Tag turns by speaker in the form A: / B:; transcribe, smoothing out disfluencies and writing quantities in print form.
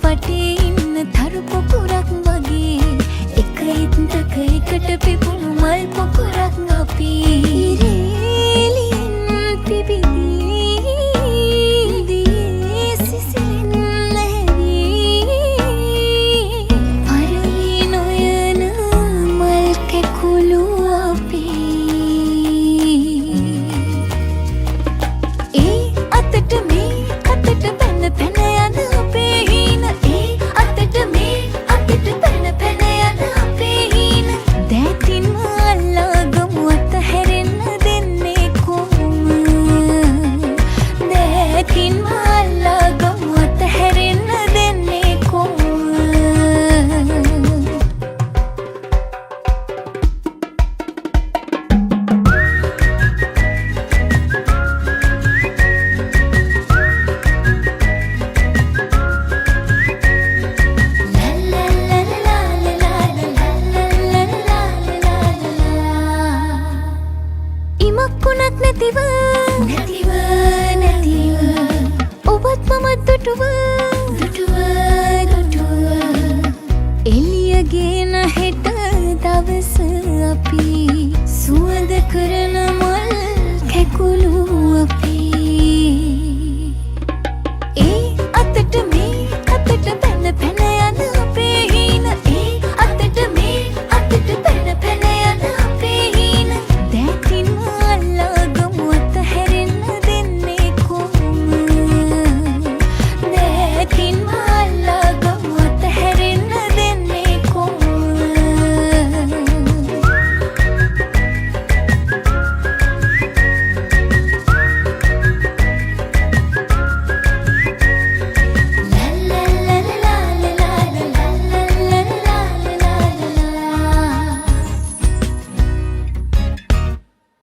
A: වටේ ඉන්න තරු පොකුරක් වගේ එක ඉත්තක එකට පිපුණු මල් පොකුරක් අපි ඉරේලින් පිබිදී දියේ සිසිලින් ලැහැවී පරවි නොයන මල් කැකුළු අපි ඒ අතට මේ අතට පැන පැන යන අපේ හීන ඒ අතට මේ අතට පැන පැන යන අපේ හීන දැතින් අල්ලාගමු අතහැරෙන්න දෙන්නේ කොහොම දැතින් අල්ලාගමු අතහැරෙන්න දෙන්නේ කොහොම ඉමක්කුණක් නැතිව ඔබත් මමත් දුටුව එළියගෙන හෙට දවස අපි සුවඳ කරන